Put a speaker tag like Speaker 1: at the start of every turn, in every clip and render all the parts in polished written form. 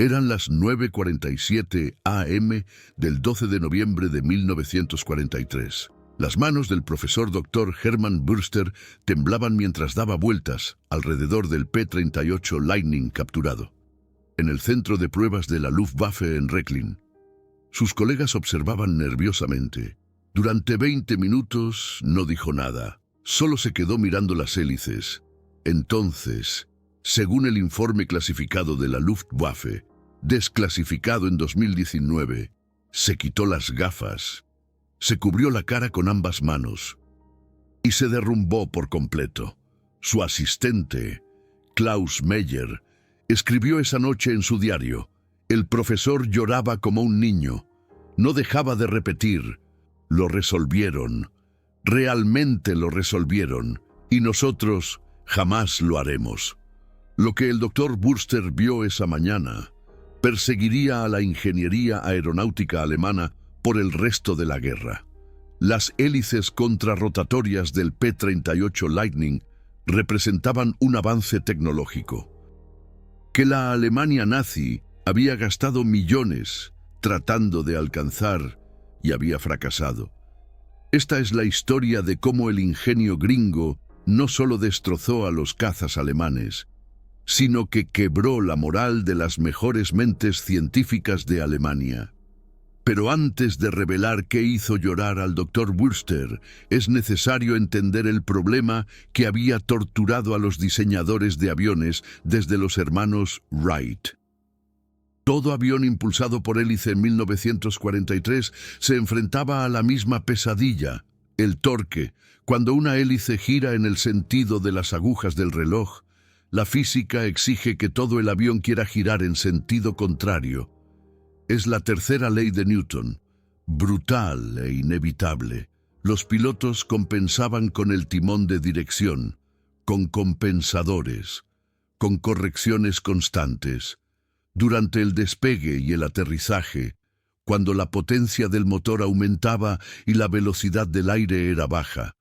Speaker 1: Eran las 9:47 a.m. del 12 de noviembre de 1943. Las manos del profesor Dr. Hermann Wurster temblaban mientras daba vueltas alrededor del P-38 Lightning capturado, en el centro de pruebas de la Luftwaffe en Rechlin. Sus colegas observaban nerviosamente. Durante 20 minutos no dijo nada, solo se quedó mirando las hélices. Entonces, según el informe clasificado de la Luftwaffe, desclasificado en 2019, se quitó las gafas, se cubrió la cara con ambas manos y se derrumbó por completo. Su asistente, Klaus Meyer, escribió esa noche en su diario: el profesor lloraba como un niño, no dejaba de repetir: lo resolvieron, realmente lo resolvieron, y nosotros jamás lo haremos. Lo que el Dr. Wurster vio esa mañana perseguiría a la ingeniería aeronáutica alemana por el resto de la guerra. Las hélices contrarrotatorias del P-38 Lightning representaban un avance tecnológico que la Alemania nazi había gastado millones tratando de alcanzar y había fracasado. Esta es la historia de cómo el ingenio gringo no solo destrozó a los cazas alemanes, sino que quebró la moral de las mejores mentes científicas de Alemania. Pero antes de revelar qué hizo llorar al Dr. Wurster, es necesario entender el problema que había torturado a los diseñadores de aviones desde los hermanos Wright. Todo avión impulsado por hélice en 1943 se enfrentaba a la misma pesadilla, el torque. Cuando una hélice gira en el sentido de las agujas del reloj, la física exige que todo el avión quiera girar en sentido contrario. Es la tercera ley de Newton, brutal e inevitable. Los pilotos compensaban con el timón de dirección, con compensadores, con correcciones constantes. Durante el despegue y el aterrizaje, cuando la potencia del motor aumentaba y la velocidad del aire era baja,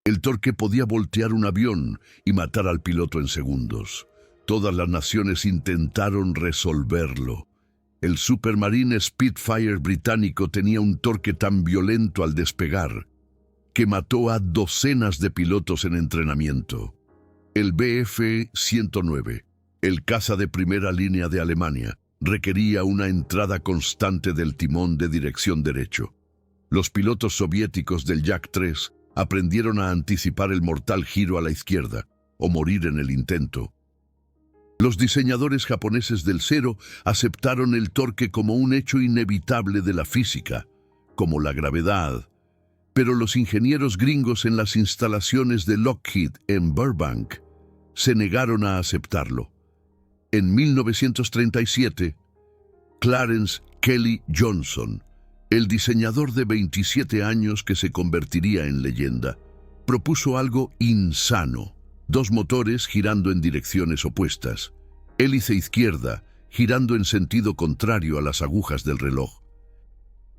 Speaker 1: el torque podía voltear un avión y matar al piloto en segundos. Todas las naciones intentaron resolverlo. El Supermarine Spitfire británico tenía un torque tan violento al despegar que mató a docenas de pilotos en entrenamiento. El Bf-109, el caza de primera línea de Alemania, requería una entrada constante del timón de dirección derecho. Los pilotos soviéticos del Yak-3 aprendieron a anticipar el mortal giro a la izquierda, o morir en el intento. Los diseñadores japoneses del Zero aceptaron el torque como un hecho inevitable de la física, como la gravedad, pero los ingenieros gringos en las instalaciones de Lockheed en Burbank se negaron a aceptarlo. En 1937, Clarence Kelly Johnson, el diseñador de 27 años que se convertiría en leyenda, propuso algo insano: 2 motores girando en direcciones opuestas, hélice izquierda girando en sentido contrario a las agujas del reloj,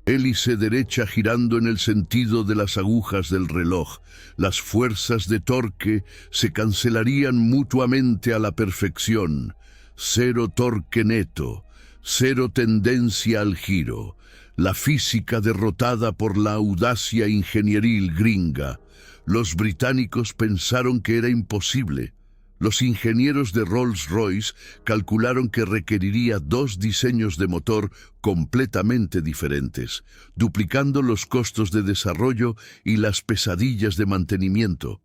Speaker 1: hélice derecha girando en el sentido de las agujas del reloj. Las fuerzas de torque se cancelarían mutuamente a la perfección. 0 torque neto, 0 tendencia al giro. La física derrotada por la audacia ingenieril gringa. Los británicos pensaron que era imposible. Los ingenieros de Rolls-Royce calcularon que requeriría 2 diseños de motor completamente diferentes, duplicando los costos de desarrollo y las pesadillas de mantenimiento.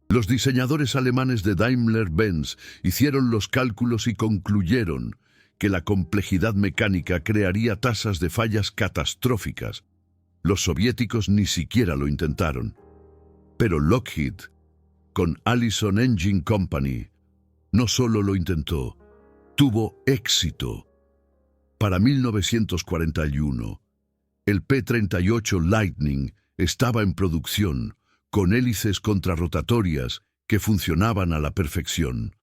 Speaker 1: Los diseñadores alemanes de Daimler-Benz hicieron los cálculos y concluyeron que la complejidad mecánica crearía tasas de fallas catastróficas. Los soviéticos ni siquiera lo intentaron. Pero Lockheed, con Allison Engine Company, no solo lo intentó, tuvo éxito. Para 1941, el P-38 Lightning estaba en producción, con hélices contrarrotatorias que funcionaban a la perfección.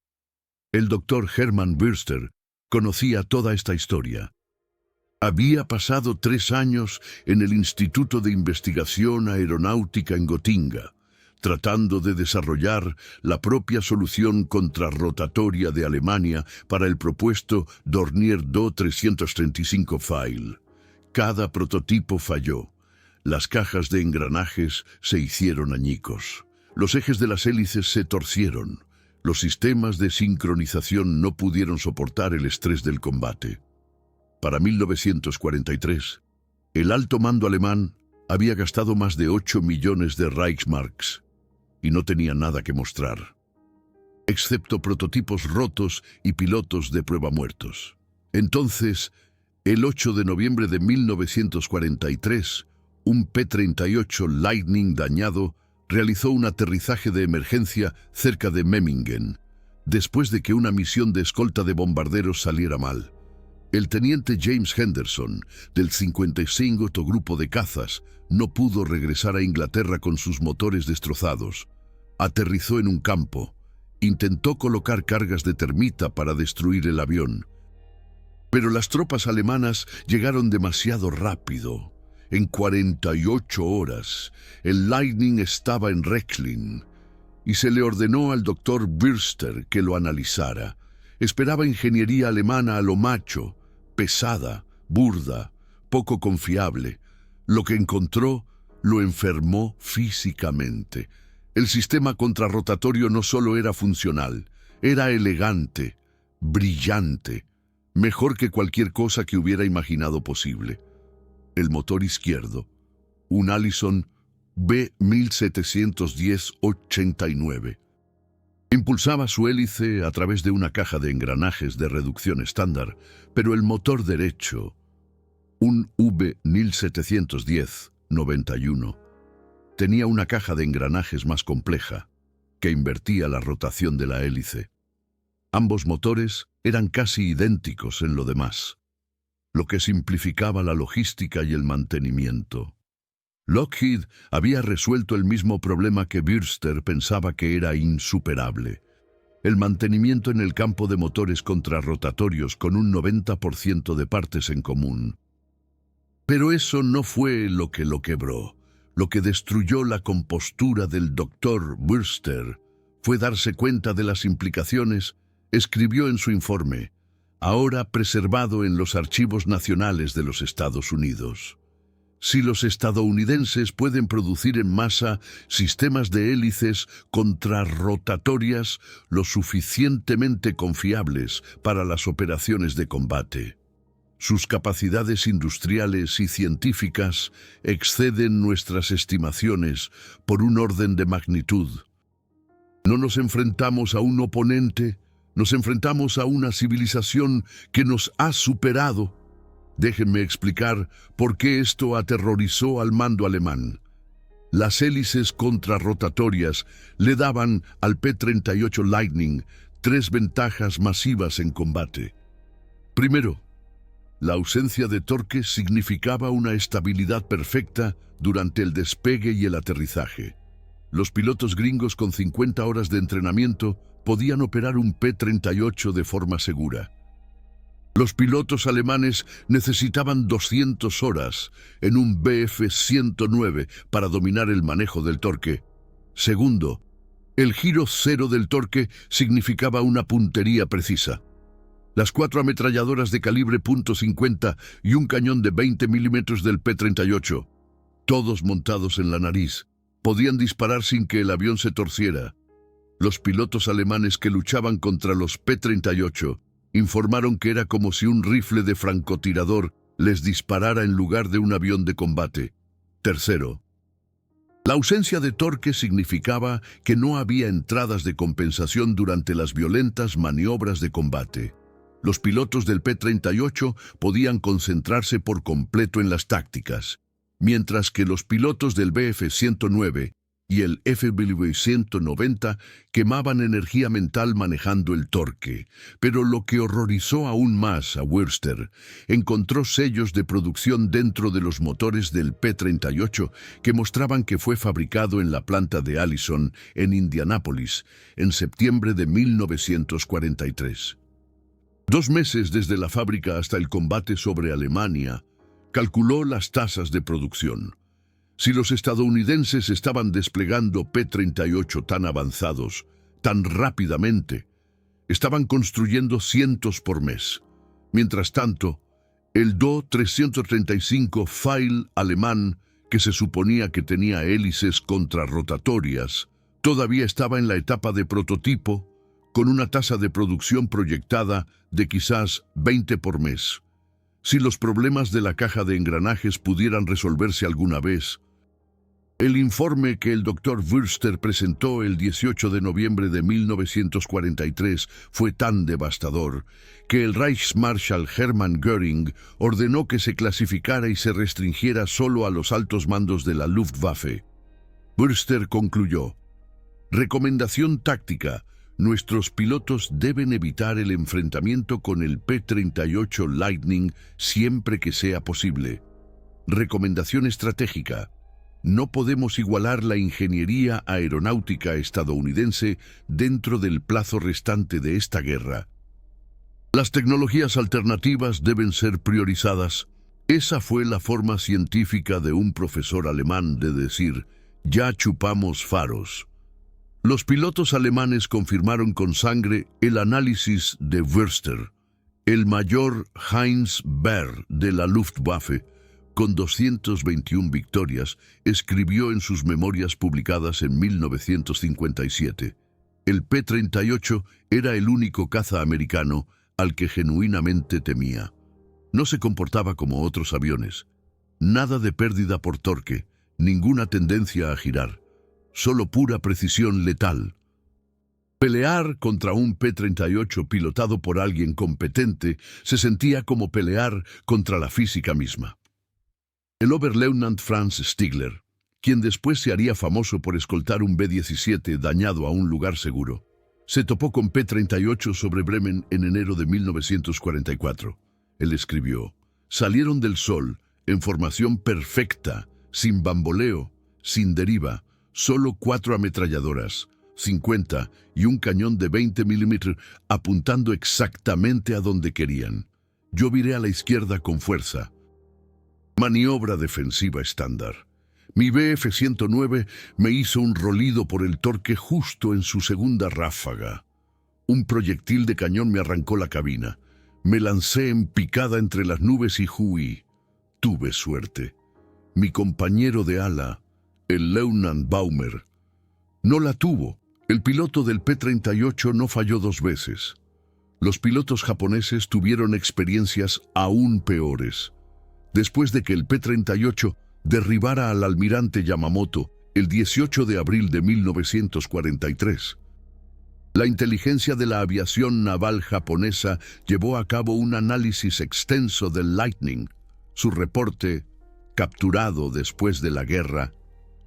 Speaker 1: El Dr. Hermann Wurster conocía toda esta historia. Había pasado 3 años en el Instituto de Investigación Aeronáutica en Gotinga, tratando de desarrollar la propia solución contrarrotatoria de Alemania para el propuesto Dornier Do 335 Pfeil. Cada prototipo falló. Las cajas de engranajes se hicieron añicos. Los ejes de las hélices se torcieron. Los sistemas de sincronización no pudieron soportar el estrés del combate. Para 1943, el alto mando alemán había gastado más de 8 millones de Reichsmarks y no tenía nada que mostrar, excepto prototipos rotos y pilotos de prueba muertos. Entonces, el 8 de noviembre de 1943, un P-38 Lightning dañado realizó un aterrizaje de emergencia cerca de Memmingen, después de que una misión de escolta de bombarderos saliera mal. El teniente James Henderson, del 55 Grupo de Cazas, no pudo regresar a Inglaterra con sus motores destrozados. Aterrizó en un campo. Intentó colocar cargas de termita para destruir el avión. Pero las tropas alemanas llegaron demasiado rápido. En 48 horas, el Lightning estaba en Rechlin y se le ordenó al doctor Bürster que lo analizara. Esperaba ingeniería alemana a lo macho, pesada, burda, poco confiable. Lo que encontró lo enfermó físicamente. El sistema contrarrotatorio no solo era funcional, era elegante, brillante, mejor que cualquier cosa que hubiera imaginado posible. El motor izquierdo, un Allison B1710-89. Impulsaba su hélice a través de una caja de engranajes de reducción estándar, pero el motor derecho, un V1710-91, tenía una caja de engranajes más compleja, que invertía la rotación de la hélice. Ambos motores eran casi idénticos en lo demás, lo que simplificaba la logística y el mantenimiento. Lockheed había resuelto el mismo problema que Bürster pensaba que era insuperable: el mantenimiento en el campo de motores contrarrotatorios con un 90% de partes en común. Pero eso no fue lo que lo quebró. Lo que destruyó la compostura del Dr. Bürster fue darse cuenta de las implicaciones. Escribió en su informe, ahora preservado en los archivos nacionales de los Estados Unidos: si los estadounidenses pueden producir en masa sistemas de hélices contrarrotatorias lo suficientemente confiables para las operaciones de combate, sus capacidades industriales y científicas exceden nuestras estimaciones por un orden de magnitud. No nos enfrentamos a un oponente, nos enfrentamos a una civilización que nos ha superado. Déjenme explicar por qué esto aterrorizó al mando alemán. Las hélices contrarrotatorias le daban al P-38 Lightning 3 ventajas masivas en combate. Primero, la ausencia de torque significaba una estabilidad perfecta durante el despegue y el aterrizaje. Los pilotos gringos con 50 horas de entrenamiento podían operar un P-38 de forma segura. Los pilotos alemanes necesitaban 200 horas en un Bf-109 para dominar el manejo del torque. Segundo, el giro cero del torque significaba una puntería precisa. Las 4 ametralladoras de calibre .50 y un cañón de 20 milímetros del P-38, todos montados en la nariz, podían disparar sin que el avión se torciera. Los pilotos alemanes que luchaban contra los P-38 informaron que era como si un rifle de francotirador les disparara en lugar de un avión de combate. Tercero, la ausencia de torque significaba que no había entradas de compensación durante las violentas maniobras de combate. Los pilotos del P-38 podían concentrarse por completo en las tácticas, mientras que los pilotos del Bf-109 y el FW-190 quemaban energía mental manejando el torque. Pero lo que horrorizó aún más a Bürster, encontró sellos de producción dentro de los motores del P-38 que mostraban que fue fabricado en la planta de Allison en Indianápolis en septiembre de 1943. 2 meses desde la fábrica hasta el combate sobre Alemania, calculó las tasas de producción. Si los estadounidenses estaban desplegando P-38 tan avanzados, tan rápidamente, estaban construyendo cientos por mes. Mientras tanto, el Do-335 Pfeil alemán, que se suponía que tenía hélices contrarrotatorias, todavía estaba en la etapa de prototipo, con una tasa de producción proyectada de quizás 20 por mes. Si los problemas de la caja de engranajes pudieran resolverse alguna vez, el informe que el Dr. Wurster presentó el 18 de noviembre de 1943 fue tan devastador que el Reichsmarschall Hermann Göring ordenó que se clasificara y se restringiera solo a los altos mandos de la Luftwaffe. Wurster concluyó: recomendación táctica. Nuestros pilotos deben evitar el enfrentamiento con el P-38 Lightning siempre que sea posible. Recomendación estratégica. No podemos igualar la ingeniería aeronáutica estadounidense dentro del plazo restante de esta guerra. Las tecnologías alternativas deben ser priorizadas. Esa fue la forma científica de un profesor alemán de decir: ya chupamos faros. Los pilotos alemanes confirmaron con sangre el análisis de Wurster. El mayor Heinz Baer de la Luftwaffe, con 221 victorias, escribió en sus memorias publicadas en 1957. El P-38 era el único caza americano al que genuinamente temía. No se comportaba como otros aviones. Nada de pérdida por torque, ninguna tendencia a girar. Solo pura precisión letal. Pelear contra un P-38 pilotado por alguien competente se sentía como pelear contra la física misma. El Oberleutnant Franz Stigler, quien después se haría famoso por escoltar un B-17 dañado a un lugar seguro, se topó con P-38 sobre Bremen en enero de 1944. Él escribió: salieron del sol en formación perfecta, sin bamboleo, sin deriva, solo 4 ametralladoras, 50 y un cañón de 20 milímetros apuntando exactamente a donde querían. Yo viré a la izquierda con fuerza. Maniobra defensiva estándar. Mi Bf-109 me hizo un rolido por el torque justo en su segunda ráfaga. Un proyectil de cañón me arrancó la cabina. Me lancé en picada entre las nubes y huí. Tuve suerte. Mi compañero de ala, el Leutnant Baumer, no la tuvo. El piloto del P-38 no falló 2 veces. Los pilotos japoneses tuvieron experiencias aún peores. Después de que el P-38 derribara al almirante Yamamoto el 18 de abril de 1943, la inteligencia de la aviación naval japonesa llevó a cabo un análisis extenso del Lightning. Su reporte, capturado después de la guerra,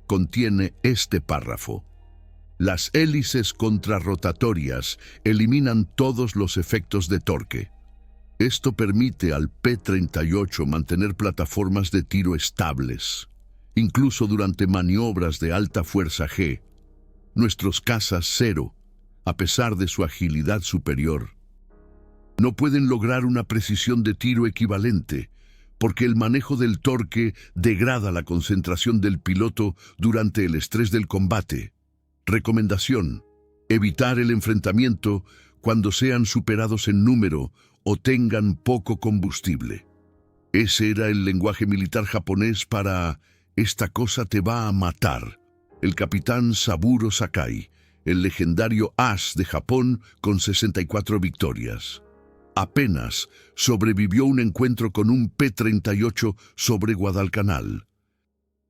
Speaker 1: contiene este párrafo: las hélices contrarrotatorias eliminan todos los efectos de torque. Esto permite al P-38 mantener plataformas de tiro estables, incluso durante maniobras de alta fuerza G. Nuestros cazas Cero, a pesar de su agilidad superior, no pueden lograr una precisión de tiro equivalente, porque el manejo del torque degrada la concentración del piloto durante el estrés del combate. Recomendación: evitar el enfrentamiento cuando sean superados en número o tengan poco combustible. Ese era el lenguaje militar japonés para «esta cosa te va a matar». El capitán Saburo Sakai, el legendario as de Japón con 64 victorias, apenas sobrevivió un encuentro con un P-38 sobre Guadalcanal.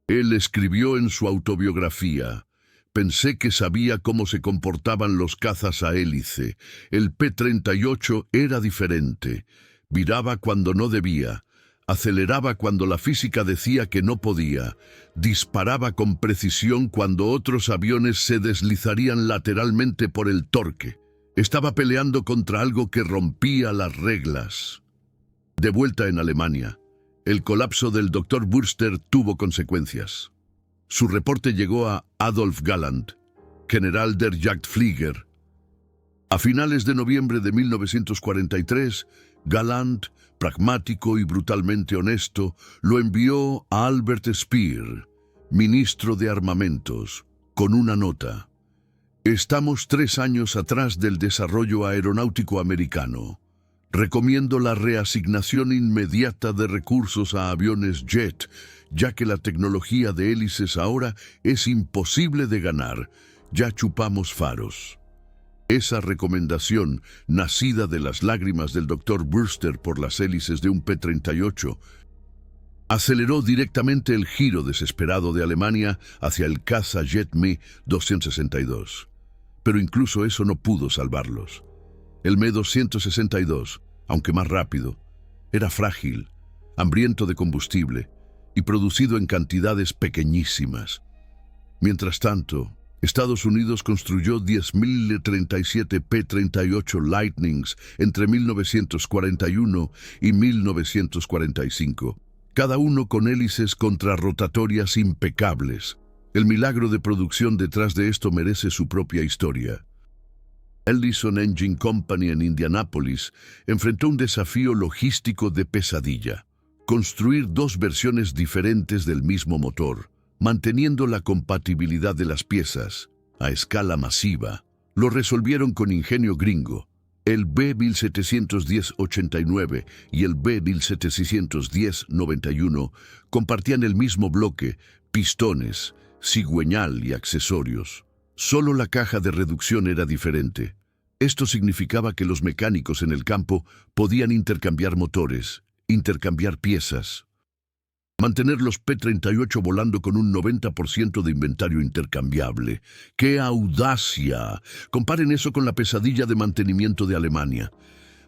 Speaker 1: Él escribió en su autobiografía: pensé que sabía cómo se comportaban los cazas a hélice. El P-38 era diferente. Viraba cuando no debía. Aceleraba cuando la física decía que no podía. Disparaba con precisión cuando otros aviones se deslizarían lateralmente por el torque. Estaba peleando contra algo que rompía las reglas. De vuelta en Alemania, el colapso del Dr. Wurster tuvo consecuencias. Su reporte llegó a Adolf Galland, general der Jagdflieger. A finales de noviembre de 1943, Galland, pragmático y brutalmente honesto, lo envió a Albert Speer, ministro de Armamentos, con una nota. Estamos 3 años atrás del desarrollo aeronáutico americano. Recomiendo la reasignación inmediata de recursos a aviones jet, ya que la tecnología de hélices ahora es imposible de ganar. Ya chupamos faros. Esa recomendación, nacida de las lágrimas del Dr. Burster por las hélices de un P-38, aceleró directamente el giro desesperado de Alemania hacia el caza jet Me-262. Pero incluso eso no pudo salvarlos. El Me-262, aunque más rápido, era frágil, hambriento de combustible y producido en cantidades pequeñísimas. Mientras tanto, Estados Unidos construyó 10.037 P-38 Lightnings entre 1941 y 1945, cada uno con hélices contrarrotatorias impecables. El milagro de producción detrás de esto merece su propia historia. Ellison Engine Company en Indianápolis enfrentó un desafío logístico de pesadilla: construir 2 versiones diferentes del mismo motor, manteniendo la compatibilidad de las piezas a escala masiva. Lo resolvieron con ingenio gringo. El B-1710-89 y el B-1710-91 compartían el mismo bloque, pistones, cigüeñal y accesorios. Solo la caja de reducción era diferente. Esto significaba que los mecánicos en el campo podían intercambiar motores, intercambiar piezas. Mantener los P-38 volando con un 90% de inventario intercambiable. ¡Qué audacia! Comparen eso con la pesadilla de mantenimiento de Alemania.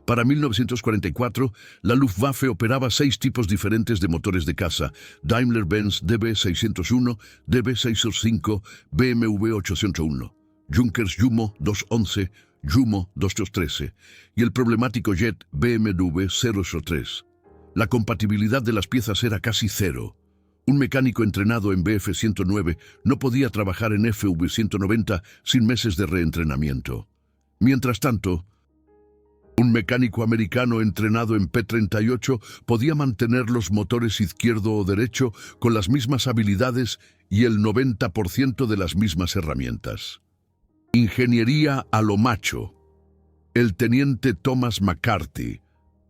Speaker 1: Para 1944, la Luftwaffe operaba 6 tipos diferentes de motores de caza: Daimler-Benz DB601, DB605, BMW 801, Junkers Jumo 211, Jumo 213 y el problemático jet BMW 003. La compatibilidad de las piezas era casi cero. Un mecánico entrenado en BF-109 no podía trabajar en FV-190 sin meses de reentrenamiento. Mientras tanto, un mecánico americano entrenado en P-38 podía mantener los motores izquierdo o derecho con las mismas habilidades y el 90% de las mismas herramientas. Ingeniería a lo macho. El teniente Thomas McCarthy,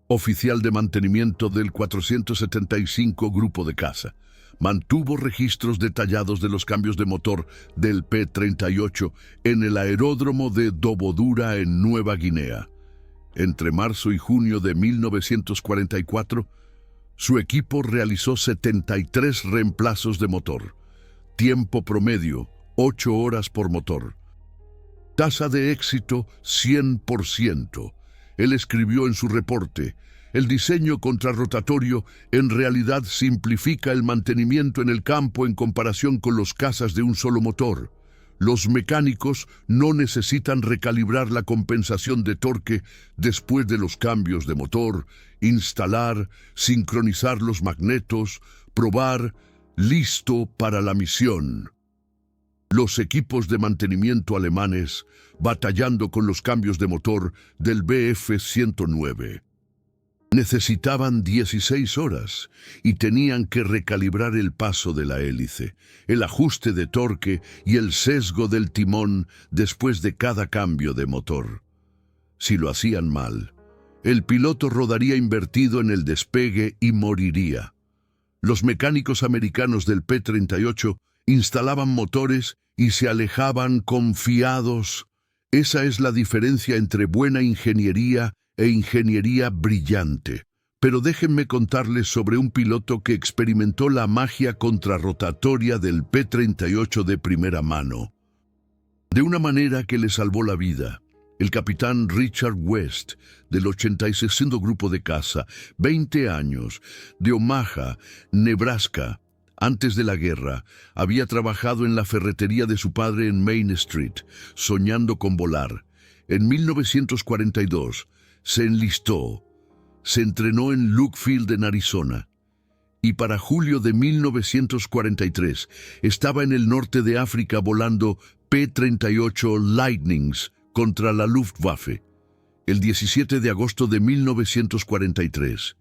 Speaker 1: oficial de mantenimiento del 475 Grupo de Caza, mantuvo registros detallados de los cambios de motor del P-38 en el aeródromo de Dobodura en Nueva Guinea. Entre marzo y junio de 1944, su equipo realizó 73 reemplazos de motor. Tiempo promedio, 8 horas por motor. Tasa de éxito, 100%. Él escribió en su reporte: el diseño contrarrotatorio en realidad simplifica el mantenimiento en el campo en comparación con los cazas de un solo motor. Los mecánicos no necesitan recalibrar la compensación de torque después de los cambios de motor, instalar, sincronizar los magnetos, probar, listo para la misión. Los equipos de mantenimiento alemanes batallando con los cambios de motor del Bf-109 necesitaban 16 horas y tenían que recalibrar el paso de la hélice, el ajuste de torque y el sesgo del timón después de cada cambio de motor. Si lo hacían mal, el piloto rodaría invertido en el despegue y moriría. Los mecánicos americanos del P-38 instalaban motores y se alejaban confiados. Esa es la diferencia entre buena ingeniería e ingeniería brillante. Pero déjenme contarles sobre un piloto que experimentó la magia contrarrotatoria del P-38 de primera mano, de una manera que le salvó la vida. El capitán Richard West, del 86º Grupo de Caza, 20 años, de Omaha, Nebraska. Antes de la guerra, había trabajado en la ferretería de su padre en Main Street, soñando con volar. En 1942, se enlistó. Se entrenó en Luke Field en Arizona. Y para julio de 1943, estaba en el norte de África volando P-38 Lightnings contra la Luftwaffe. El 17 de agosto de 1943.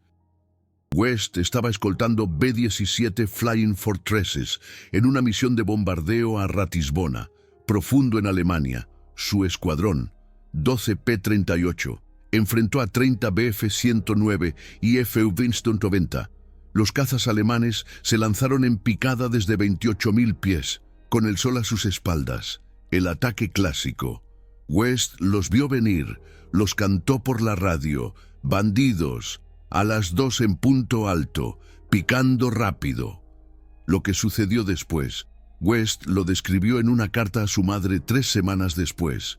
Speaker 1: West estaba escoltando B-17 Flying Fortresses en una misión de bombardeo a Ratisbona, profundo en Alemania. Su escuadrón, 12 P-38, enfrentó a 30 Bf-109 y F-Winston 90. Los cazas alemanes se lanzaron en picada desde 28.000 pies, con el sol a sus espaldas. El ataque clásico. West los vio venir, los cantó por la radio: bandidos, a las 2 en punto alto, picando rápido. Lo que sucedió después, West lo describió en una carta a su madre 3 semanas después.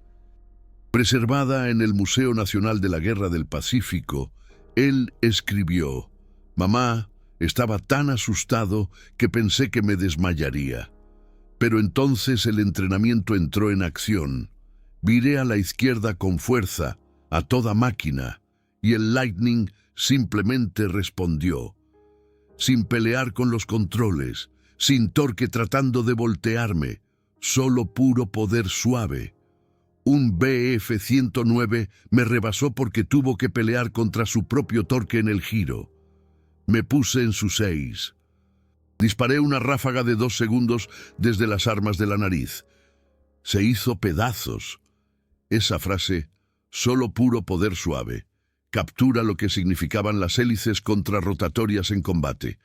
Speaker 1: Preservada en el Museo Nacional de la Guerra del Pacífico, él escribió: «Mamá, estaba tan asustado que pensé que me desmayaría. Pero entonces el entrenamiento entró en acción. Viré a la izquierda con fuerza, a toda máquina, y el Lightning simplemente respondió. Sin pelear con los controles, sin torque tratando de voltearme, solo puro poder suave. Un Bf-109 me rebasó porque tuvo que pelear contra su propio torque en el giro. Me puse en su 6. Disparé una ráfaga de 2 segundos desde las armas de la nariz. Se hizo pedazos. Esa frase, solo puro poder suave, captura lo que significaban las hélices contrarrotatorias en combate.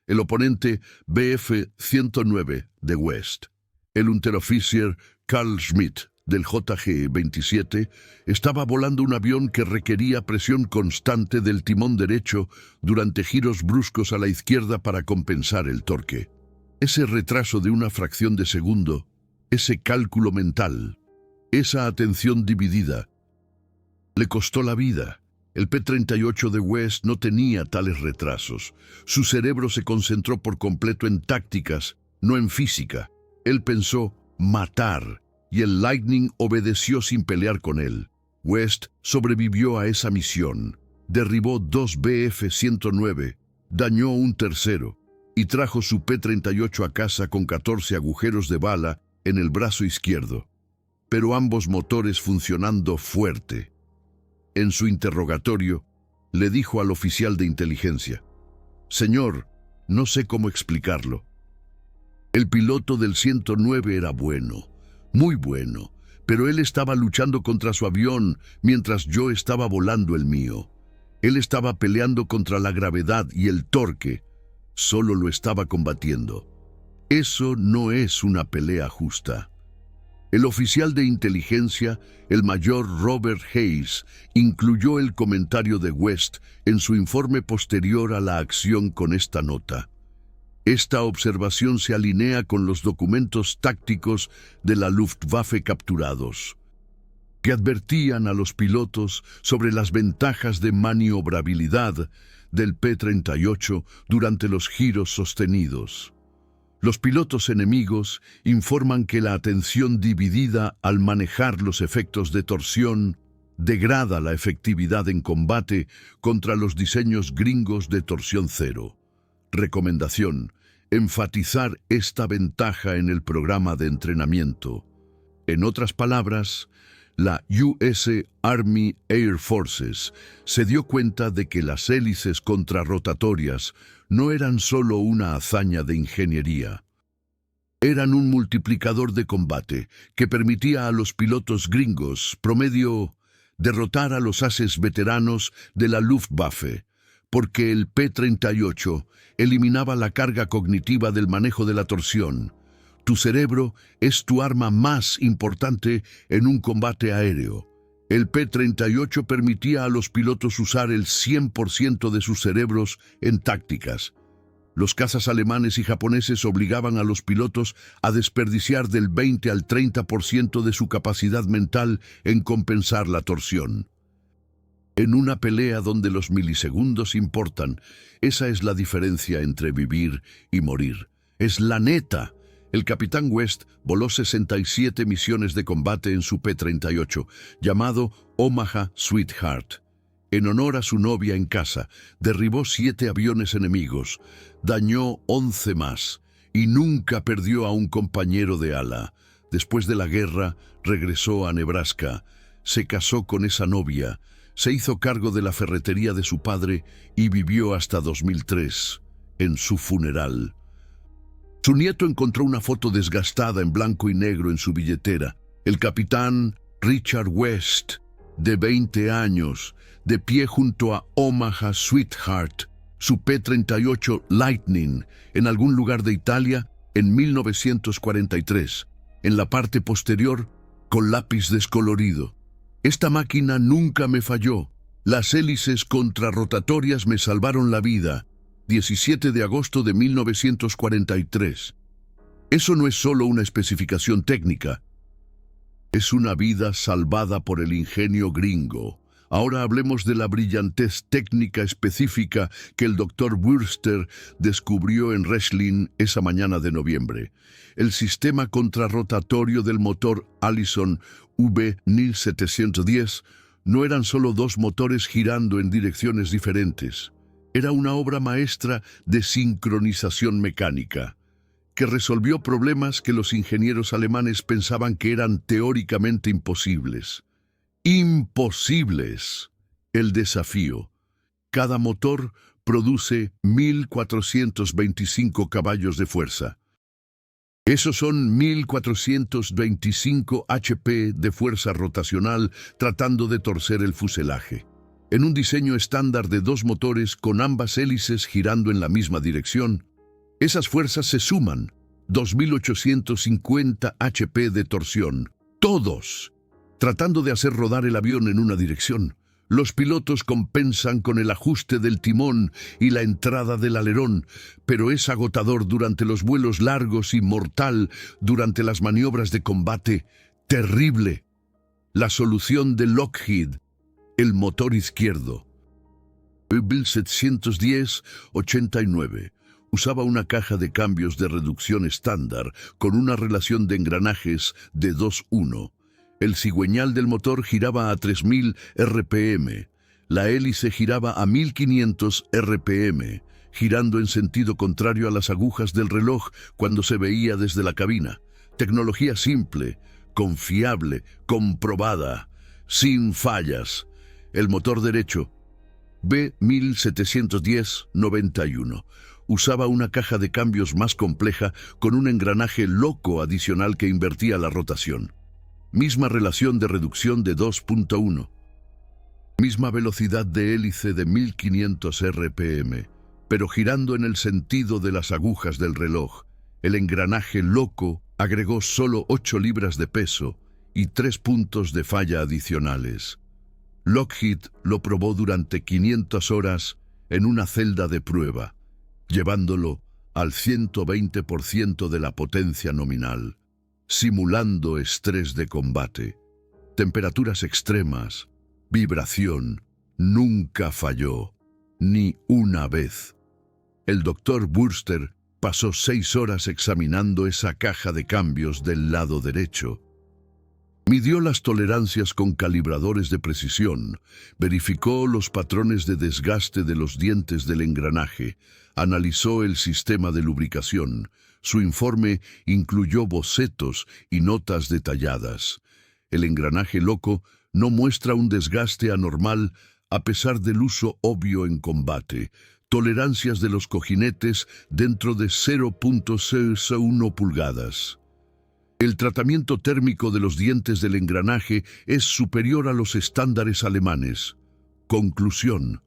Speaker 1: El oponente Bf-109 de West. El Unteroffizier Carl Schmidt del JG-27 estaba volando un avión que requería presión constante del timón derecho durante giros bruscos a la izquierda para compensar el torque. Ese retraso de una fracción de segundo, ese cálculo mental, esa atención dividida, le costó la vida. El P-38 de West no tenía tales retrasos. Su cerebro se concentró por completo en tácticas, no en física. Él pensó matar, y el Lightning obedeció sin pelear con él. West sobrevivió a esa misión, derribó 2 Bf-109, dañó un tercero, y trajo su P-38 a casa con 14 agujeros de bala en el brazo izquierdo, pero ambos motores funcionando fuerte. En su interrogatorio, le dijo al oficial de inteligencia: «Señor, no sé cómo explicarlo. El piloto del 109 era bueno, muy bueno, pero él estaba luchando contra su avión mientras yo estaba volando el mío. Él estaba peleando contra la gravedad y el torque, solo lo estaba combatiendo. Eso no es una pelea justa». El oficial de inteligencia, el mayor Robert Hayes, incluyó el comentario de West en su informe posterior a la acción con esta nota: «Esta observación se alinea con los documentos tácticos de la Luftwaffe capturados, que advertían a los pilotos sobre las ventajas de maniobrabilidad del P-38 durante los giros sostenidos. Los pilotos enemigos informan que la atención dividida al manejar los efectos de torsión degrada la efectividad en combate contra los diseños gringos de torsión cero. Recomendación: enfatizar esta ventaja en el programa de entrenamiento». En otras palabras, la US Army Air Forces se dio cuenta de que las hélices contrarrotatorias no eran solo una hazaña de ingeniería. Eran un multiplicador de combate que permitía a los pilotos gringos, promedio, derrotar a los ases veteranos de la Luftwaffe, porque el P-38 eliminaba la carga cognitiva del manejo de la torsión. Tu cerebro es tu arma más importante en un combate aéreo. El P-38 permitía a los pilotos usar el 100% de sus cerebros en tácticas. Los cazas alemanes y japoneses obligaban a los pilotos a desperdiciar del 20 al 30% de su capacidad mental en compensar la torsión. En una pelea donde los milisegundos importan, esa es la diferencia entre vivir y morir. Es la neta. El capitán West voló 67 misiones de combate en su P-38, llamado Omaha Sweetheart. En honor a su novia en casa, derribó 7 aviones enemigos, dañó 11 más y nunca perdió a un compañero de ala. Después de la guerra, regresó a Nebraska, se casó con esa novia, Se hizo cargo de la ferretería de su padre y vivió hasta 2003, en su funeral. Su nieto encontró una foto desgastada en blanco y negro en su billetera. El capitán Richard West, de 20 años, de pie junto a Omaha Sweetheart, su P-38 Lightning, en algún lugar de Italia, en 1943, en la parte posterior, con lápiz descolorido. Esta máquina nunca me falló. Las hélices contrarrotatorias me salvaron la vida. 17 de agosto de 1943. Eso no es solo una especificación técnica. Es una vida salvada por el ingenio gringo. Ahora hablemos de la brillantez técnica específica que el Dr. Wurster descubrió en Wrestling esa mañana de noviembre. El sistema contrarrotatorio del motor Allison V1710 no eran solo dos motores girando en direcciones diferentes. Era una obra maestra de sincronización mecánica, que resolvió problemas que los ingenieros alemanes pensaban que eran teóricamente imposibles. ¡Imposibles! El desafío. Cada motor produce 1.425 caballos de fuerza. Esos son 1.425 HP de fuerza rotacional tratando de torcer el fuselaje. En un diseño estándar de dos motores con ambas hélices girando en la misma dirección, esas fuerzas se suman, 2.850 HP de torsión, todos, tratando de hacer rodar el avión en una dirección. Los pilotos compensan con el ajuste del timón y la entrada del alerón, pero es agotador durante los vuelos largos y mortal durante las maniobras de combate. Terrible. La solución de Lockheed, el motor izquierdo. Bill 710-89 usaba una caja de cambios de reducción estándar con una relación de engranajes de 2:1. El cigüeñal del motor giraba a 3.000 RPM. La hélice giraba a 1.500 RPM, girando en sentido contrario a las agujas del reloj cuando se veía desde la cabina. Tecnología simple, confiable, comprobada, sin fallas. El motor derecho, B1710-91, usaba una caja de cambios más compleja con un engranaje loco adicional que invertía la rotación. Misma relación de reducción de 2.1. Misma velocidad de hélice de 1.500 RPM, pero girando en el sentido de las agujas del reloj. El engranaje loco agregó solo 8 libras de peso y 3 puntos de falla adicionales. Lockheed lo probó durante 500 horas en una celda de prueba, llevándolo al 120% de la potencia nominal, simulando estrés de combate, temperaturas extremas, vibración. Nunca falló, ni una vez. El Dr. Wurster pasó 6 horas examinando esa caja de cambios del lado derecho. Midió las tolerancias con calibradores de precisión, verificó los patrones de desgaste de los dientes del engranaje, analizó el sistema de lubricación. Su informe incluyó bocetos y notas detalladas. El engranaje loco no muestra un desgaste anormal a pesar del uso obvio en combate. Tolerancias de los cojinetes dentro de 0.01 pulgadas. El tratamiento térmico de los dientes del engranaje es superior a los estándares alemanes. Conclusión.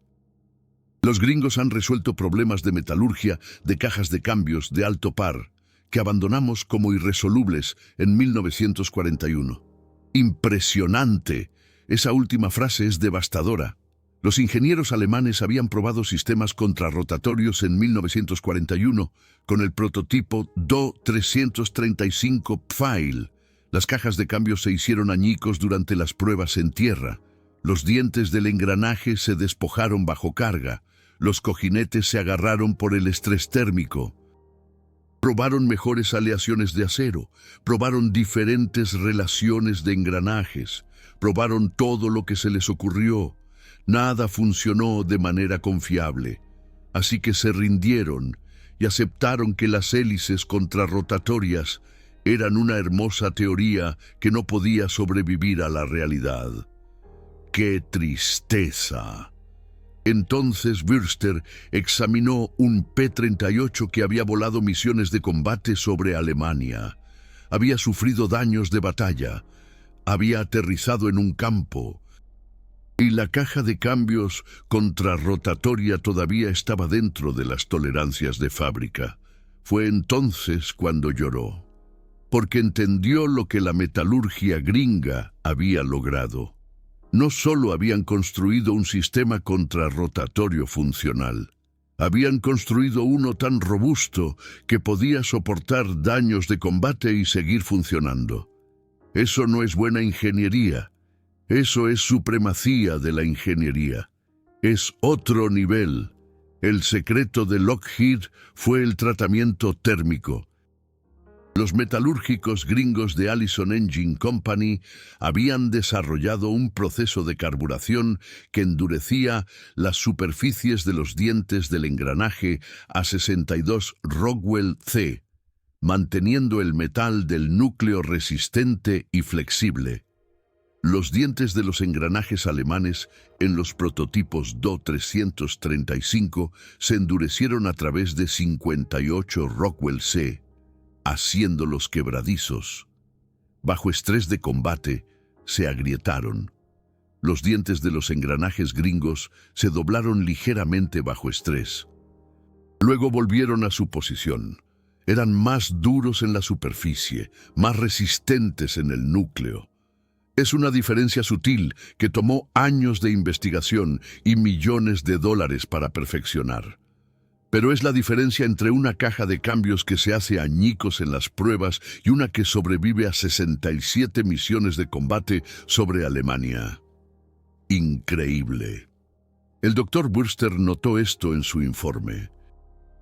Speaker 1: Los gringos han resuelto problemas de metalurgia de cajas de cambios de alto par, que abandonamos como irresolubles en 1941. ¡Impresionante! Esa última frase es devastadora. Los ingenieros alemanes habían probado sistemas contrarrotatorios en 1941 con el prototipo Do 335 Pfeil. Las cajas de cambios se hicieron añicos durante las pruebas en tierra. Los dientes del engranaje se despojaron bajo carga. Los cojinetes se agarraron por el estrés térmico. Probaron mejores aleaciones de acero, probaron diferentes relaciones de engranajes, probaron todo lo que se les ocurrió. Nada funcionó de manera confiable, así que se rindieron y aceptaron que las hélices contrarrotatorias eran una hermosa teoría que no podía sobrevivir a la realidad. ¡Qué tristeza! Entonces Bürster examinó un P-38 que había volado misiones de combate sobre Alemania. Había sufrido daños de batalla, había aterrizado en un campo, y la caja de cambios contrarrotatoria todavía estaba dentro de las tolerancias de fábrica. Fue entonces cuando lloró, porque entendió lo que la metalurgia gringa había logrado. No solo habían construido un sistema contrarrotatorio funcional, habían construido uno tan robusto que podía soportar daños de combate y seguir funcionando. Eso no es buena ingeniería, eso es supremacía de la ingeniería. Es otro nivel. El secreto de Lockheed fue el tratamiento térmico. Los metalúrgicos gringos de Allison Engine Company habían desarrollado un proceso de carburación que endurecía las superficies de los dientes del engranaje a 62 Rockwell C, manteniendo el metal del núcleo resistente y flexible. Los dientes de los engranajes alemanes en los prototipos Do 335 se endurecieron a través de 58 Rockwell C, haciéndolos quebradizos. Bajo estrés de combate, se agrietaron. Los dientes de los engranajes gringos se doblaron ligeramente bajo estrés. Luego volvieron a su posición. Eran más duros en la superficie, más resistentes en el núcleo. Es una diferencia sutil que tomó años de investigación y millones de dólares para perfeccionar. Pero es la diferencia entre una caja de cambios que se hace añicos en las pruebas y una que sobrevive a 67 misiones de combate sobre Alemania. Increíble. El Dr. Bürster notó esto en su informe.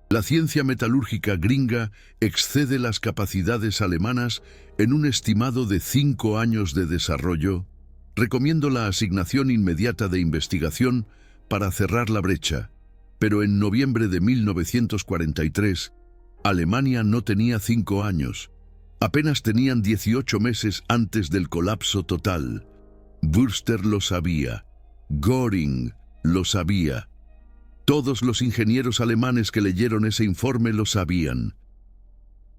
Speaker 1: La ciencia metalúrgica gringa excede las capacidades alemanas en un estimado de 5 años de desarrollo. Recomiendo la asignación inmediata de investigación para cerrar la brecha. Pero en noviembre de 1943, Alemania no tenía 5 años. Apenas tenían 18 meses antes del colapso total. Bürster lo sabía. Göring lo sabía. Todos los ingenieros alemanes que leyeron ese informe lo sabían.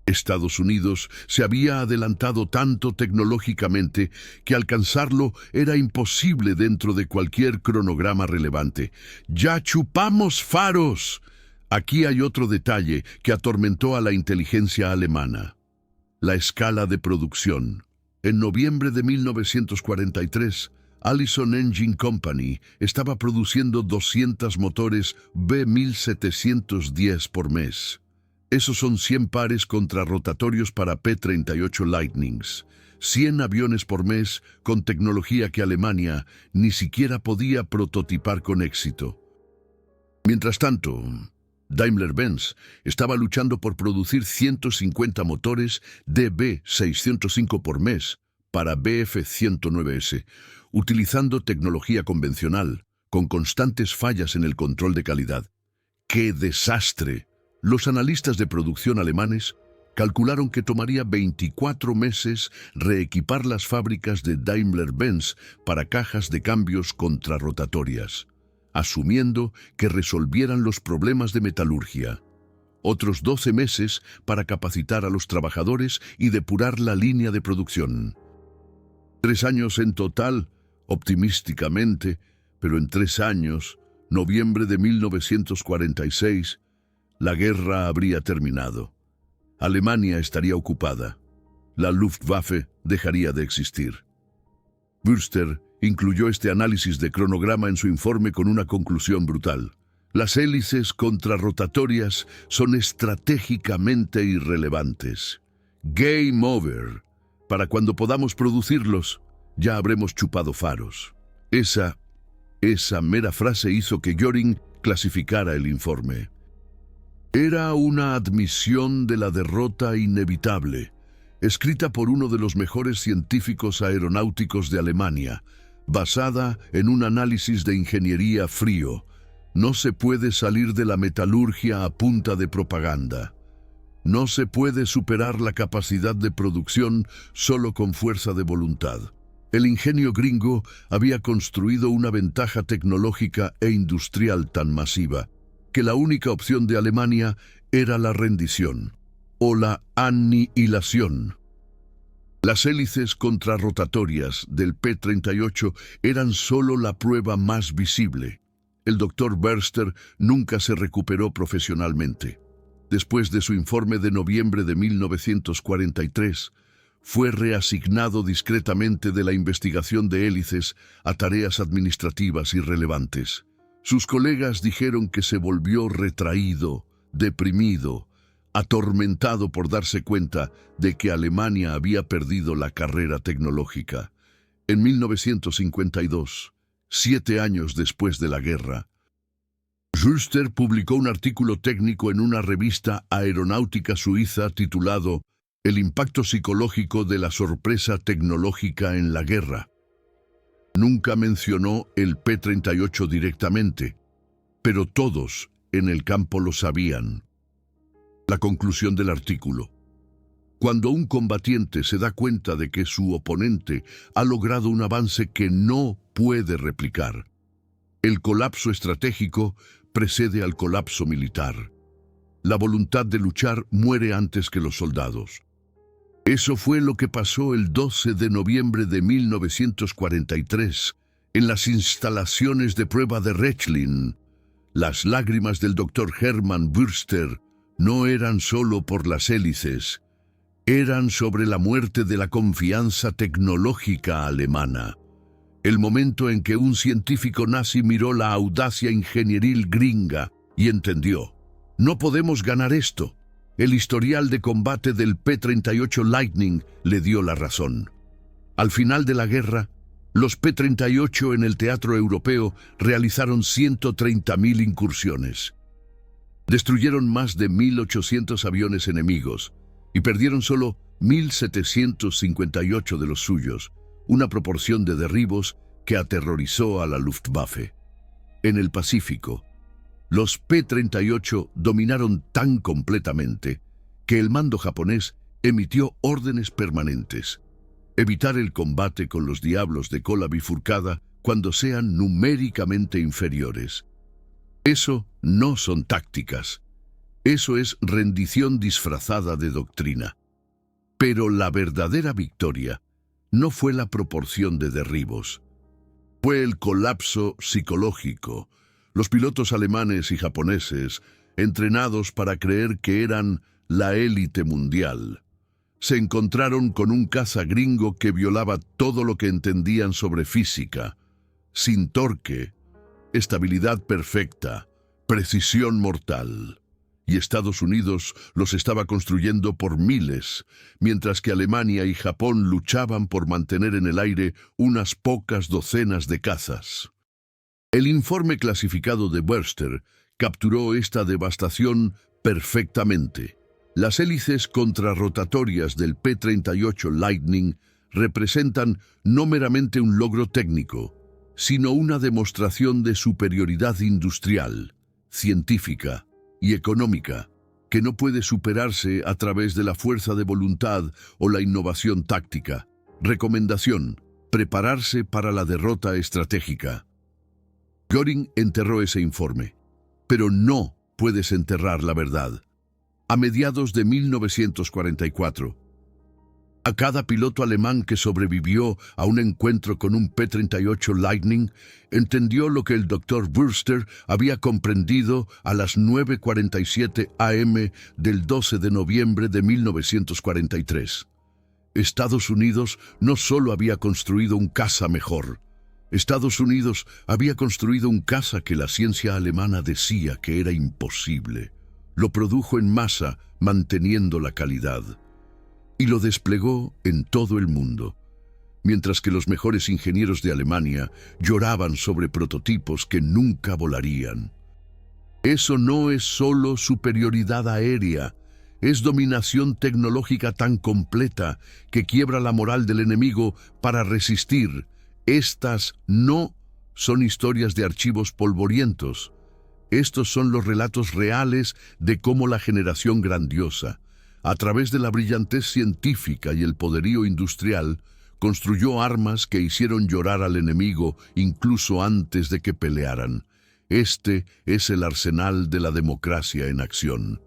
Speaker 1: Estados Unidos se había adelantado tanto tecnológicamente que alcanzarlo era imposible dentro de cualquier cronograma relevante. ¡Ya chupamos faros! Aquí hay otro detalle que atormentó a la inteligencia alemana. La escala de producción. En noviembre de 1943, Allison Engine Company estaba produciendo 200 motores B1710 por mes. Esos son 100 pares contrarrotatorios para P-38 Lightnings, 100 aviones por mes con tecnología que Alemania ni siquiera podía prototipar con éxito. Mientras tanto, Daimler-Benz estaba luchando por producir 150 motores DB605 por mes para BF-109S, utilizando tecnología convencional, con constantes fallas en el control de calidad. ¡Qué desastre! Los analistas de producción alemanes calcularon que tomaría 24 meses reequipar las fábricas de Daimler-Benz para cajas de cambios contrarrotatorias, asumiendo que resolvieran los problemas de metalurgia. Otros 12 meses para capacitar a los trabajadores y depurar la línea de producción. 3 años en total, optimísticamente, pero en 3 años, noviembre de 1946, la guerra habría terminado. Alemania estaría ocupada. La Luftwaffe dejaría de existir. Bürster incluyó este análisis de cronograma en su informe con una conclusión brutal. Las hélices contrarrotatorias son estratégicamente irrelevantes. Game over. Para cuando podamos producirlos, ya habremos chupado faros. Esa mera frase hizo que Göring clasificara el informe. Era una admisión de la derrota inevitable, escrita por uno de los mejores científicos aeronáuticos de Alemania, basada en un análisis de ingeniería frío. No se puede salir de la metalurgia a punta de propaganda. No se puede superar la capacidad de producción solo con fuerza de voluntad. El ingenio gringo había construido una ventaja tecnológica e industrial tan masiva que la única opción de Alemania era la rendición o la anihilación. Las hélices contrarrotatorias del P-38 eran solo la prueba más visible. El doctor Burster nunca se recuperó profesionalmente. Después de su informe de noviembre de 1943, fue reasignado discretamente de la investigación de hélices a tareas administrativas irrelevantes. Sus colegas dijeron que se volvió retraído, deprimido, atormentado por darse cuenta de que Alemania había perdido la carrera tecnológica. En 1952, 7 años después de la guerra, Burster publicó un artículo técnico en una revista aeronáutica suiza titulado El impacto psicológico de la sorpresa tecnológica en la guerra. Nunca mencionó el P-38 directamente, pero todos en el campo lo sabían. La conclusión del artículo. Cuando un combatiente se da cuenta de que su oponente ha logrado un avance que no puede replicar, el colapso estratégico precede al colapso militar. La voluntad de luchar muere antes que los soldados. Eso fue lo que pasó el 12 de noviembre de 1943 en las instalaciones de prueba de Rechlin. Las lágrimas del Dr. Hermann Burster no eran solo por las hélices, eran sobre la muerte de la confianza tecnológica alemana. El momento en que un científico nazi miró la audacia ingenieril gringa y entendió: no podemos ganar esto. El historial de combate del P-38 Lightning le dio la razón. Al final de la guerra, los P-38 en el teatro europeo realizaron 130.000 incursiones. Destruyeron más de 1.800 aviones enemigos y perdieron solo 1.758 de los suyos, una proporción de derribos que aterrorizó a la Luftwaffe. En el Pacífico, los P-38 dominaron tan completamente que el mando japonés emitió órdenes permanentes: evitar el combate con los diablos de cola bifurcada cuando sean numéricamente inferiores. Eso no son tácticas. Eso es rendición disfrazada de doctrina. Pero la verdadera victoria no fue la proporción de derribos. Fue el colapso psicológico. Los pilotos alemanes y japoneses, entrenados para creer que eran la élite mundial, se encontraron con un caza gringo que violaba todo lo que entendían sobre física: sin torque, estabilidad perfecta, precisión mortal. Y Estados Unidos los estaba construyendo por miles, mientras que Alemania y Japón luchaban por mantener en el aire unas pocas docenas de cazas. El informe clasificado de Burster capturó esta devastación perfectamente. Las hélices contrarrotatorias del P-38 Lightning representan no meramente un logro técnico, sino una demostración de superioridad industrial, científica y económica, que no puede superarse a través de la fuerza de voluntad o la innovación táctica. Recomendación: prepararse para la derrota estratégica. Göring enterró ese informe, pero no puedes enterrar la verdad. A mediados de 1944, a cada piloto alemán que sobrevivió a un encuentro con un P-38 Lightning entendió lo que el Dr. Burster había comprendido a las 9:47 am del 12 de noviembre de 1943. Estados Unidos no solo había construido un caza mejor. Estados Unidos había construido un caza que la ciencia alemana decía que era imposible. Lo produjo en masa, manteniendo la calidad, y lo desplegó en todo el mundo, mientras que los mejores ingenieros de Alemania lloraban sobre prototipos que nunca volarían. Eso no es solo superioridad aérea, es dominación tecnológica tan completa que quiebra la moral del enemigo para resistir. Estas no son historias de archivos polvorientos. Estos son los relatos reales de cómo la generación grandiosa, a través de la brillantez científica y el poderío industrial, Construyó armas que hicieron llorar al enemigo incluso antes de que pelearan. Este es el arsenal de la democracia en acción.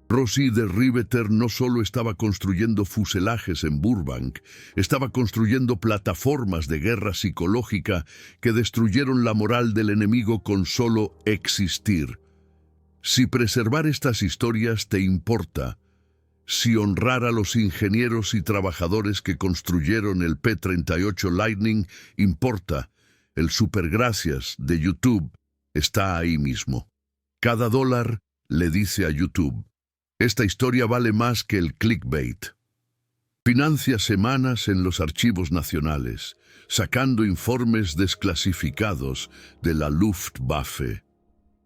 Speaker 1: Rosie de Riveter no solo estaba construyendo fuselajes en Burbank, estaba construyendo plataformas de guerra psicológica que destruyeron la moral del enemigo con solo existir. Si preservar estas historias te importa, si honrar a los ingenieros y trabajadores que construyeron el P-38 Lightning importa, el supergracias de YouTube está ahí mismo. Cada dólar le dice a YouTube: esta historia vale más que el clickbait. Financia semanas en los archivos nacionales, sacando informes desclasificados de la Luftwaffe.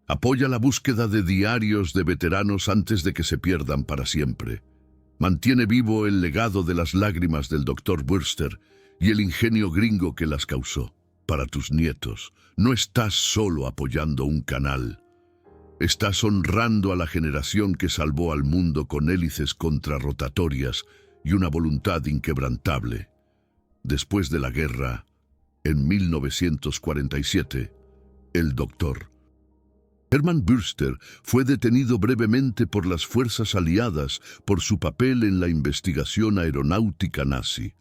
Speaker 1: Apoya la búsqueda de diarios de veteranos antes de que se pierdan para siempre. Mantiene vivo el legado de las lágrimas del Dr. Wurster y el ingenio gringo que las causó. Para tus nietos, no estás solo apoyando un canal. Estás honrando a la generación que salvó al mundo con hélices contrarrotatorias y una voluntad inquebrantable. Después de la guerra, en 1947, el Dr. Hermann Wurster fue detenido brevemente por las fuerzas aliadas por su papel en la investigación aeronáutica nazi,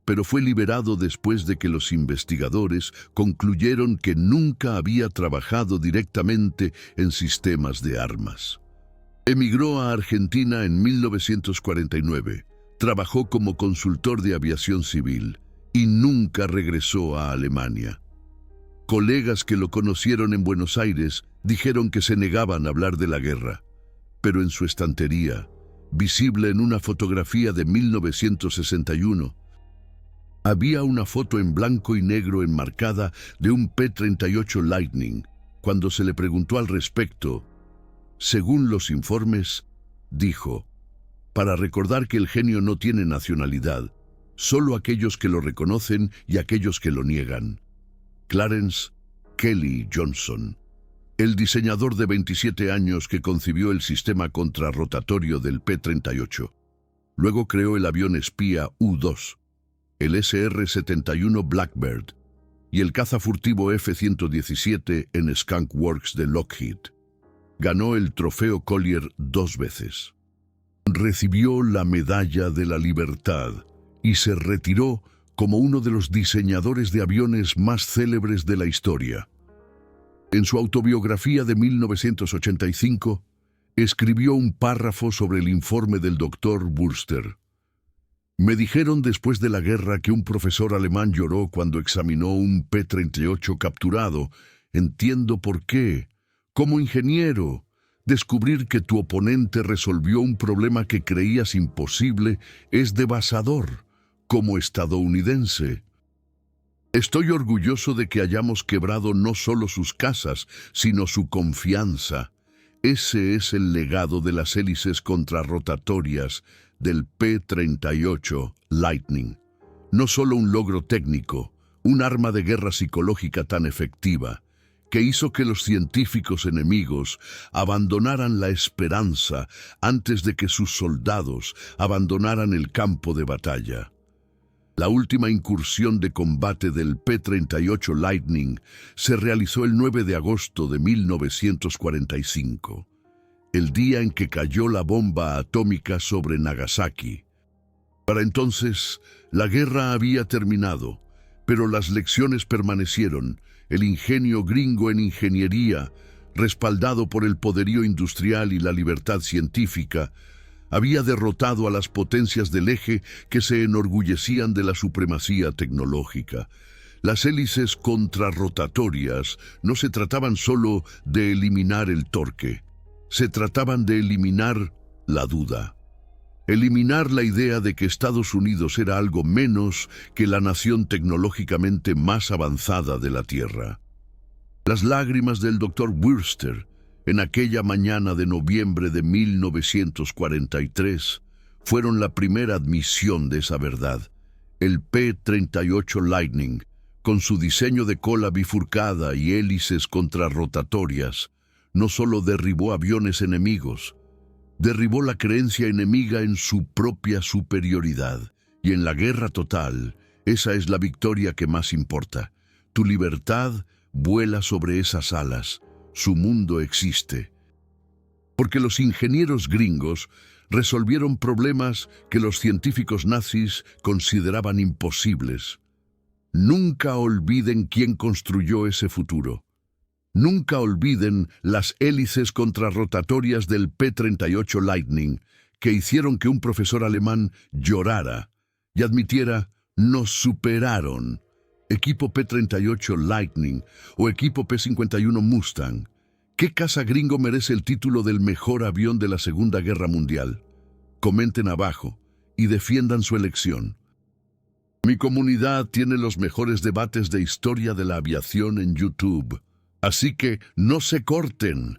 Speaker 1: pero fue liberado después de que los investigadores concluyeron que nunca había trabajado directamente en sistemas de armas. Emigró a Argentina en 1949, trabajó como consultor de aviación civil y nunca regresó a Alemania. Colegas que lo conocieron en Buenos Aires dijeron que se negaban a hablar de la guerra, pero en su estantería, visible en una fotografía de 1961, había una foto en blanco y negro enmarcada de un P-38 Lightning. Cuando se le preguntó al respecto, según los informes, dijo: para recordar que el genio no tiene nacionalidad, solo aquellos que lo reconocen y aquellos que lo niegan. Clarence Kelly Johnson, el diseñador de 27 años que concibió el sistema contrarrotatorio del P-38. Luego creó el avión espía U-2, el SR-71 Blackbird y el caza furtivo F-117 en Skunk Works de Lockheed. Ganó el trofeo Collier 2 veces. Recibió la Medalla de la Libertad y se retiró como uno de los diseñadores de aviones más célebres de la historia. En su autobiografía de 1985, escribió un párrafo sobre el informe del Dr. Wurster. Me dijeron después de la guerra que un profesor alemán lloró cuando examinó un P-38 capturado. Entiendo por qué. Como ingeniero, descubrir que tu oponente resolvió un problema que creías imposible es devastador. Como estadounidense, estoy orgulloso de que hayamos quebrado no solo sus casas, sino su confianza. Ese es el legado de las hélices contrarrotatorias del P-38 Lightning. No solo un logro técnico, un arma de guerra psicológica tan efectiva, que hizo que los científicos enemigos abandonaran la esperanza antes de que sus soldados abandonaran el campo de batalla. La última incursión de combate del P-38 Lightning se realizó el 9 de agosto de 1945, el día en que cayó la bomba atómica sobre Nagasaki. Para entonces, la guerra había terminado, pero las lecciones permanecieron. El ingenio gringo en ingeniería, respaldado por el poderío industrial y la libertad científica, había derrotado a las potencias del eje que se enorgullecían de la supremacía tecnológica. Las hélices contrarrotatorias no se trataban solo de eliminar el torque, se trataban de eliminar la duda. Eliminar la idea de que Estados Unidos era algo menos que la nación tecnológicamente más avanzada de la Tierra. Las lágrimas del Dr. Wurster en aquella mañana de noviembre de 1943 fueron la primera admisión de esa verdad. El P-38 Lightning, con su diseño de cola bifurcada y hélices contrarrotatorias, no solo derribó aviones enemigos, derribó la creencia enemiga en su propia superioridad, y en la guerra total, Esa es la victoria que más importa. Tu libertad vuela sobre esas alas. Su mundo existe. Porque los ingenieros gringos resolvieron problemas que los científicos nazis consideraban imposibles. Nunca olviden quién construyó ese futuro. Nunca olviden las hélices contrarrotatorias del P-38 Lightning, que hicieron que un profesor alemán llorara y admitiera: nos superaron. Equipo P-38 Lightning o equipo P-51 Mustang. ¿Qué caza gringo merece el título del mejor avión de la Segunda Guerra Mundial? Comenten abajo y defiendan su elección. Mi comunidad tiene los mejores debates de historia de la aviación en YouTube. Así que no se corten.